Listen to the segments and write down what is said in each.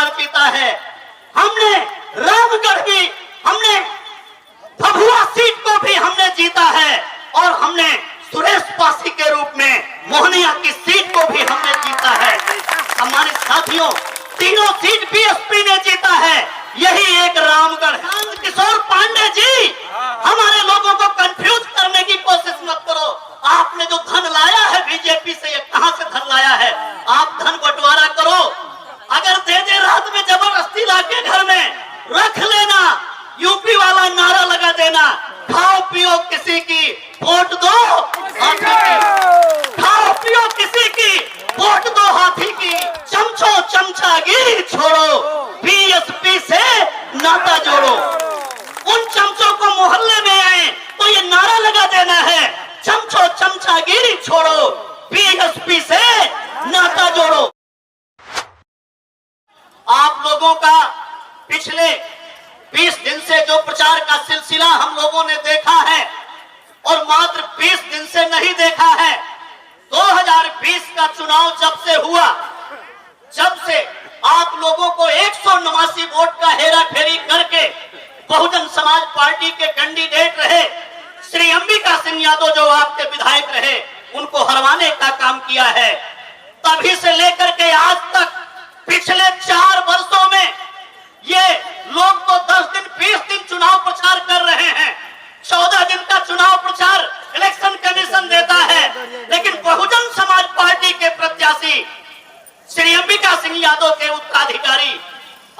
बार जीता है। हमने रामगढ़ भी, हमने भभुआ सीट को भी हमने जीता है और हमने सुरेश पासी के रूप में मोहनिया की सीट को भी हमने जीता है। हमारे साथियों, तीनों सीट बीएसपी ने जीता है, यही एक रामगढ़। किशोर पांडे जी, हमारे लोगों को कंफ्यूज करने की कोशिश मत करो। आपने जो धन लाया है बीजेपी से, ये कहां से धन लाया है? आप धन बंटवारा करो। अगर दे रात में जबरदस्ती लाके घर में रख लेना, यूपी वाला नारा लगा देना, खाओ पियो किसी की वोट दो हाथी की, खाओ पियो किसी की वोट दो हाथी की, चमचो चमचागिरी छोड़ो, बीएसपी से नाता जोड़ो। उन चमचों को मोहल्ले में आए तो ये नारा लगा देना है, चमचो चमचागिरी छोड़ो, बीएसपी से नाता जोड़ो। आप लोगों का पिछले 20 दिन से जो प्रचार का सिलसिला हम लोगों ने देखा है, और मात्र 20 दिन से नहीं देखा है, 2020 का चुनाव जब से हुआ, जब से आप लोगों को 189 वोट का हेरा फेरी करके बहुजन समाज पार्टी के कैंडिडेट रहे श्री अंबिका सिंह यादव, जो आपके विधायक रहे, उनको हरवाने का काम किया है। तभी से लेकर के आज तक पिछले 4 वर्षों में ये लोग तो 10 दिन 20 दिन चुनाव प्रचार कर रहे हैं, 14 दिन का चुनाव प्रचार इलेक्शन कमीशन देता है, लेकिन बहुजन समाज पार्टी के प्रत्याशी श्री अंबिका सिंह यादव के उत्तराधिकारी,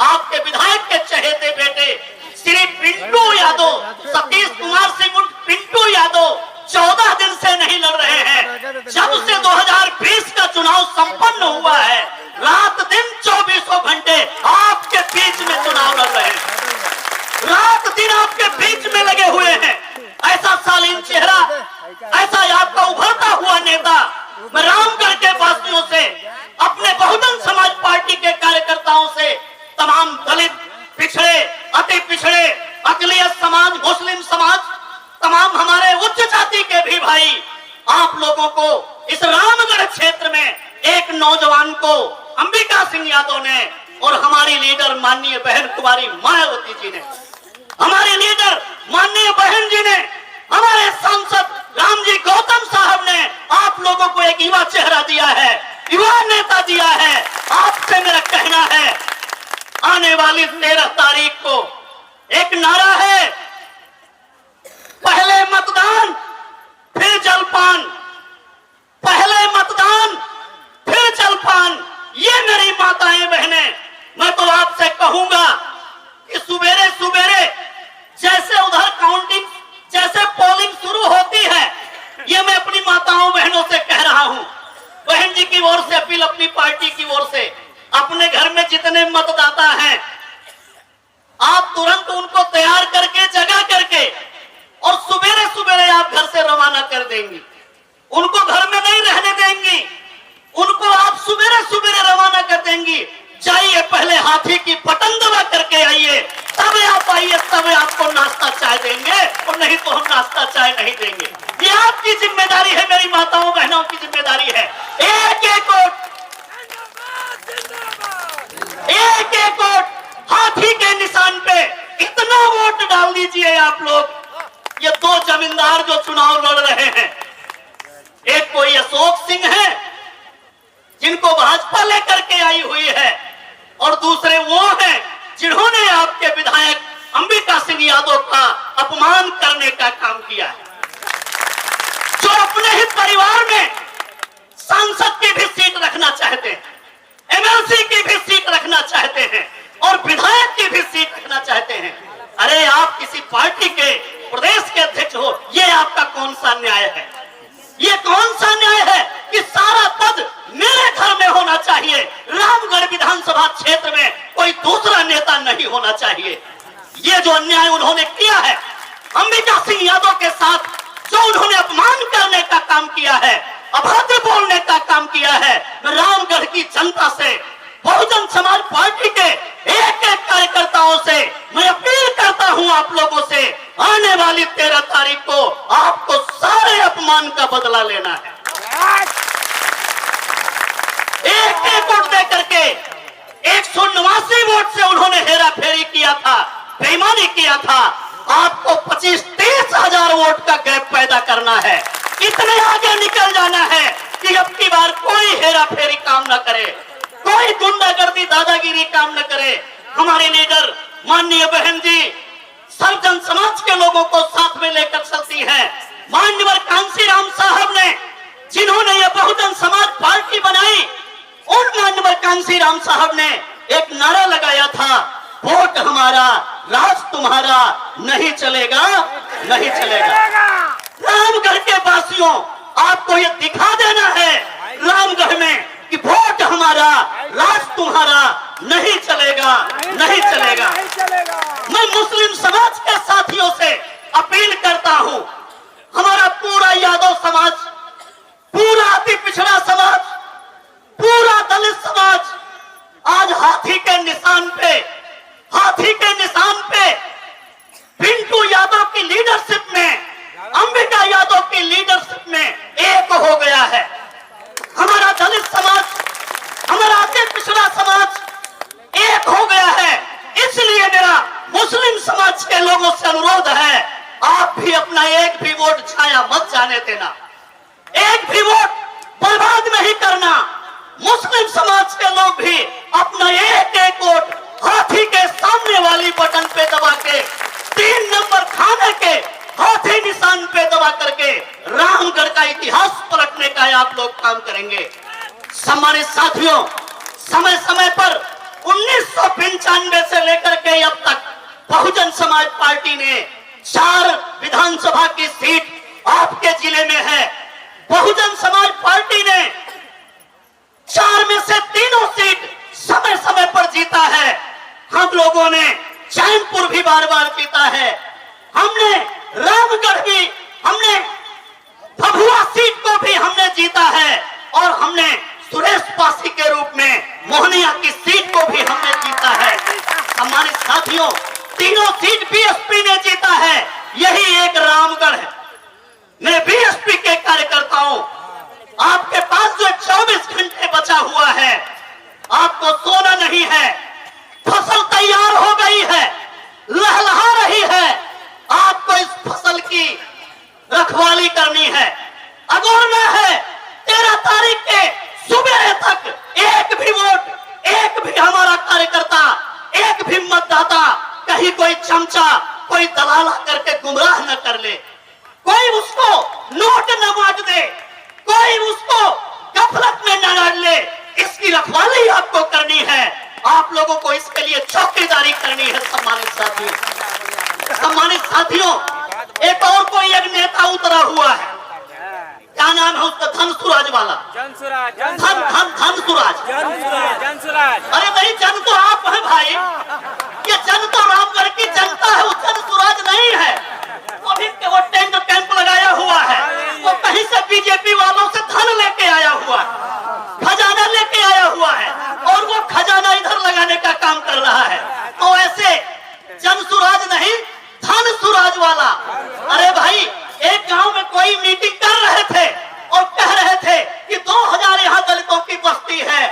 आपके विधायक के चहेते बेटे श्री पिंटू यादव, सतीश कुमार सिंह उर्फ पिंटू यादव 14 दिन से नहीं लड़ रहे हैं। जब से 2020 का चुनाव संपन्न हुआ है, रात दिन 24 घंटे आपके बीच में चुनाव लड़ रहे हैं, रात दिन आपके बीच में लगे हुए हैं। ऐसा शालीन चेहरा, ऐसा आपका उभरता हुआ नेता, मैं रामगढ़ के वासियों से, अपने बहुजन समाज पार्टी के कार्यकर्ताओं से, तमाम दलित, पिछड़े, अति पिछड़े, अकलियत समाज, मुस्लिम समाज, तमाम हमारे उच्च जाति के भी भाई, आप लोगों को इस रामगढ़ क्षेत्र में एक नौजवान को अंबिका सिंह यादव ने और हमारी लीडर माननीय बहन कुमारी मायावती जी ने, हमारे लीडर माननीय बहन जी ने, हमारे सांसद रामजी गौतम साहब ने आप लोगों को एक युवा चेहरा दिया है, युवा नेता दिया है। आपसे मेरा कहना है, आने वाली 13 तारीख को एक नारा है, पहले मतदान फिर जलपान, पहले मतदान फिर जलपान। ये मेरी माताएं बहनें, मैं तो आपसे कहूंगा कि सुबेरे सुबेरे जैसे उधर काउंटिंग, जैसे पोलिंग शुरू होती है, ये मैं अपनी माताओं बहनों से कह रहा हूं, बहन जी की ओर से अपील, अपनी पार्टी की ओर से, अपने घर में जितने मतदाता हैं, आप तुरंत उनको तैयार करके, जगा करके, और सुबेरे सुबेरे आप घर से रवाना कर देंगी, उनको घर में नहीं रहने देंगी, उनको आप सुबेरे सुबेरे रवाना कर देंगी। जाइए, पहले हाथी की पतंग दबा करके आइए, तब आप आइए, तब आपको नाश्ता चाय देंगे, और नहीं तो हम नाश्ता चाय नहीं देंगे। ये आपकी जिम्मेदारी है, मेरी माताओं बहनों की जिम्मेदारी है। एक एक वोट हाथी के निशान पे, इतना वोट डाल दीजिए आप लोग। ये 2 जमींदार जो चुनाव लड़ रहे हैं, एक कोई अशोक सिंह है जिनको भाजपा लेकर के आई हुई है, और दूसरे वो हैं जिन्होंने आपके विधायक अंबिका सिंह यादव का अपमान करने का काम किया है, जो अपने ही परिवार में सांसद की भी सीट रखना चाहते हैं, एमएलसी की भी सीट रखना चाहते हैं, और विधायक की भी सीट रखना चाहते हैं। अरे आप किसी पार्टी के प्रदेश के अध्यक्ष हो, ये आपका कौन सा न्याय है? ये कौन सा न्याय है कि सारा पद मेरे घर में होना चाहिए, रामगढ़ विधानसभा क्षेत्र में कोई दूसरा नेता नहीं होना चाहिए? ये जो अन्याय उन्होंने किया है अंबिका सिंह यादव के साथ, जो उन्होंने अपमान करने का काम किया है, अभद्र बोलने का काम किया है, मैं रामगढ़ की जनता से, बहुजन समाज पार्टी के एक एक कार्यकर्ताओं से मैं अपील करता हूं आप लोगों से, आने वाली 13 तारीख को आपको सारे अपमान का बदला लेना है। एक एक वोट दे करके 189 वोट से उन्होंने हेरा फेरी किया था, बेईमानी किया था। आपको 25-30 हजार वोट का गैप पैदा करना है, इतने आगे निकल जाना है कि अब की बार कोई हेरा फेरी काम न करे, कोई गुंडागर्दी दादागिरी काम न करे। हमारे लीडर माननीय बहन जी सर्वजन समाज के लोगों को साथ में लेकर चलती है। मान्यवर कांसीराम साहब ने, जिन्होंने ये बहुजन समाज पार्टी बनाई, उन मान्यवर कांसीराम साहब ने एक नारा लगाया था, वोट हमारा राज तुम्हारा, नहीं चलेगा नहीं चलेगा। रामगढ़ के वासियों, आपको ये दिखा देना है रामगढ़ में कि वोट हमारा राज तुम्हारा, नहीं चलेगा नहीं चलेगा। मैं मुस्लिम समाज के साथियों से अपील करता हूं, हमारा पूरा यादव समाज, पूरा अति पिछड़ा समाज, पूरा दलित समाज आज हाथी के निशान पे पिंटू यादव की लीडरशिप में, अंबिका यादव की लीडरशिप में एक हो गया है। हमारा दलित समाज, हमारा अति पिछड़ा समाज एक हो गया है। इसलिए मेरा मुस्लिम समाज के लोगों से अनुरोध है, आप भी अपना एक भी वोट छाया मत जाने देना, एक भी वोट बर्बाद नहीं करना। मुस्लिम समाज के लोग भी अपना एक एक वोट हाथी के सामने वाली बटन पे दबा के, 3 नंबर खाने के हाथी निशान पे दबा करके रामगढ़ का इतिहास पलटने का आप लोग काम करेंगे। सम्मानित साथियों, समय समय पर 1995 से लेकर के अब तक बहुजन समाज पार्टी ने 4 विधानसभा की सीट आपके जिले में है। बहुजन समाज पार्टी ने 4 में से 3 सीट समय समय पर जीता है। हम लोगों ने चैनपुर भी बार बार जीता है, हमने रामगढ़ भी, हमने भभुआ सीट को भी हमने जीता है, और हमने सुरेश पासी के रूप में मोहनिया की सीट को भी हमने जीता है। सम्मानित साथियों, तीनों सीट बीएसपी ने जीता है। यही एक रामगढ़ है। मैं बीएसपी के कार्यकर्ताओं, आपके पास जो 24 घंटे बचा हुआ है, आपको सोना नहीं है। फसल तैयार हो गई है, लहलहा रही है, आपको इस फसल की रखवाली करनी है, अगोरना है। 13 तारीख के सुबह तक एक भी वोट, एक भी हमारा कार्यकर्ता, एक भी मतदाता कहीं कोई चमचा, कोई दलाला करके गुमराह न कर ले, कोई उसको नोट न बांट दे, कोई उसको गफलत में न डाल ले। इसकी रखवाली आपको करनी है, आप लोगों को इसके लिए चौकीदारी करनी है। सम्मानित साथियों, एक और कोई एक नेता उतरा हुआ है, क्या नाम है उसका? धनसुराज वाला, धनसुराज। अरे नहीं, जन तो आप है भाई, ये जन तो रामगढ़ की जनता है, वो धनसुराज नहीं है। वो टेंट कैंप लगाया हुआ है, वो कहीं से बीजेपी वालों से धन लेके आया हुआ है, खजाना लेके आया हुआ है, और वो खजाना इधर लगाने का काम कर रहा है। तो ऐसे जनसुराज नहीं, धनसुराज वाला। अरे भाई, एक गांव में कोई मीटिंग कर रहे थे और कह रहे थे कि 2000 यहाँ दलितों की बस्ती है,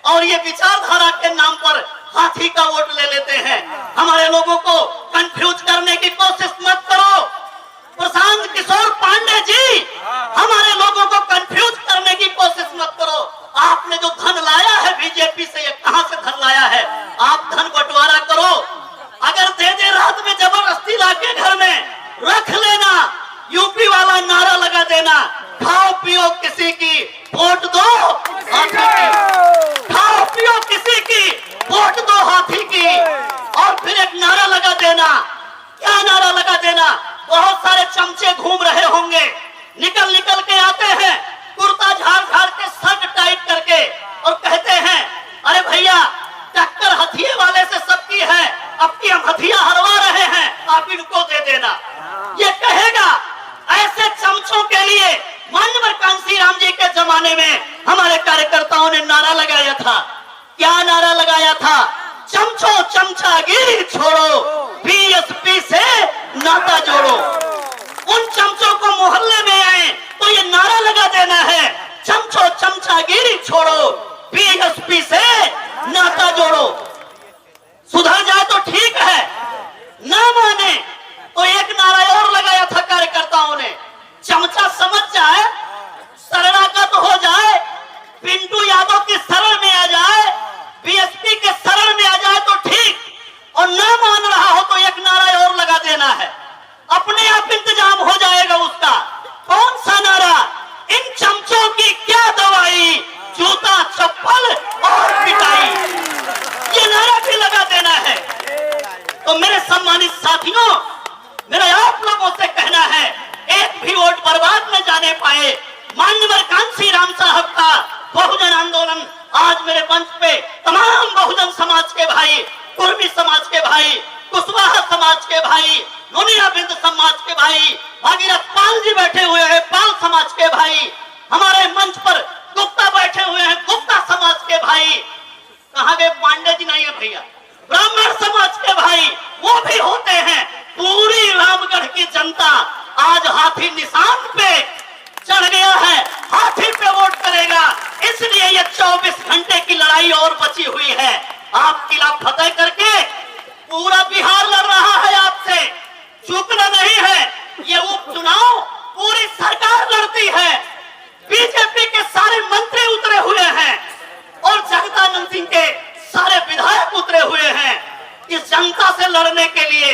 और ये विचारधारा के नाम पर हाथी का वोट ले लेते हैं। हमारे लोगों को कंफ्यूज करने की कोशिश मत करो। प्रशांत किशोर पांडे जी, हमारे लोगों को कंफ्यूज करने की कोशिश मत करो। आपने जो धन लाया है बीजेपी से, ये कहां से धन लाया है? आप धन बंटवारा करो, अगर दे रात में जबरदस्ती लाके घर में रख लेना, यूपी वाला नारा लगा देना, खाओ पियो किसी की वोट दो हाथी की, खाओ पियो किसी की वोट दो हाथी की। और फिर एक नारा लगा देना, क्या नारा लगा देना? बहुत सारे चमचे घूम रहे होंगे, निकल निकल के आते हैं, कुर्ता झाड़ के, शर्ट टाइट करके, और कहते हैं अरे भैया टक्कर हथिये वाले से सबकी है, अब की हम हथिया हरवा रहे हैं, आप इनको दे देना। ये कहेगा। ऐसे चमचों के लिए मान्यवर कांसीराम जी के जमाने में हमारे कार्यकर्ताओं ने नारा लगाया था। क्या नारा लगाया था? चमचो चमचागिरी छोड़ो, बीएसपी से नाता जोड़ो। उन चमचों को मोहल्ले में आए तो ये नारा लगा देना है, चमचो चमचागिरी छोड़ो, बीएसपी से नाता जोड़ो। के भाई, कुर्मी समाज के भाई, कुशवाहा समाज के भाई, नोनिया बिंद समाज के भाई, भागीरथ पाल जी बैठे हुए हैं पाल समाज के भाई, हमारे मंच पर गुप्ता बैठे हुए हैं गुप्ता समाज के भाई, कहाँ गए पांडे जी? नहीं है भैया, ब्राह्मण समाज के भाई वो भी होते हैं। पूरी रामगढ़ की जनता आज हाथी निशान पे चढ़ गया है, हाथी पे वोट करेगा, इसलिए ये 24 घंटे की लड़ाई और बची हुई है। आप किला फतेह करके पूरा बिहार लड़ रहा है आपसे, चूकना नहीं है। ये उपचुनाव पूरी सरकार लड़ती है, बीजेपी के सारे मंत्री उतरे हुए हैं और जगदानंद सिंह के सारे विधायक उतरे हुए हैं। इस जनता से लड़ने के लिए,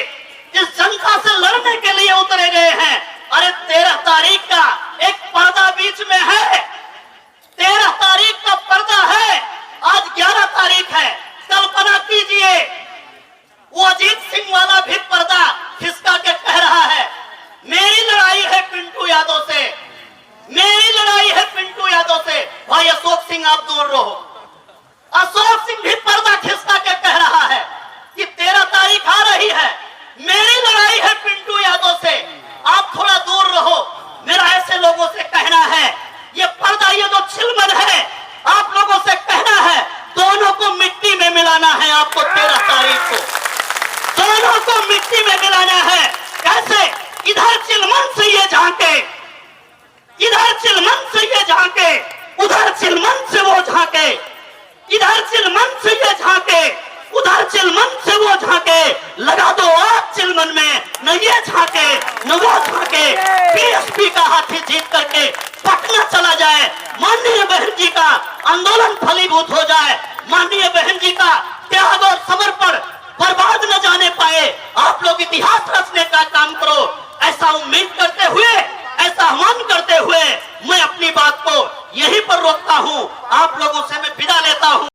इस जनता से लड़ने के लिए उतरे गए हैं। अरे 13 तारीख का एक पर्दा बीच में है, 13 तारीख का पर्दा है, आज 11 तारीख है। कल्पना कीजिए वो अजीत सिंह वाला भी पर्दा खिसका के कह रहा है मेरी लड़ाई है पिंटू यादव से, मेरी लड़ाई है पिंटू यादव से। भाई अशोक सिंह आप दूर रहो। अशोक सिंह भी पर्दा खिसका के कह रहा है कि 13 तारीख आ रही है, मेरी लड़ाई है पिंटू यादव से, आप थोड़ा दूर रहो। मेरा ऐसे लोगों से कहना है, ये पर्दा, ये जो चिलमन है, आप लोगों से कहना है दोनों को मिट्टी में मिलाना है। आपको 13 तारीख को दोनों को मिट्टी में मिलाना है। कैसे? इधर चिलमन से ये झांके, इधर चिलमन से ये झांके, उधर चिलमन से वो झांके, इधर चिलमन से ये झांके, उधर चिलमन से वो झांके। लगा दो आग चिलमन में, न ये झांके न वो झांके। बीएसपी का हाथी जीत करके पटना चला जाए, माननीय बहन जी का आंदोलन फलीभूत हो जाए, माननीय बहन जी का त्याग और समर्पण बर्बाद न जाने पाए। आप लोग इतिहास रचने का काम करो, ऐसा उम्मीद करते हुए, ऐसा आह्वान करते हुए मैं अपनी बात को यहीं पर रोकता हूं। आप लोगों से मैं विदा लेता हूं।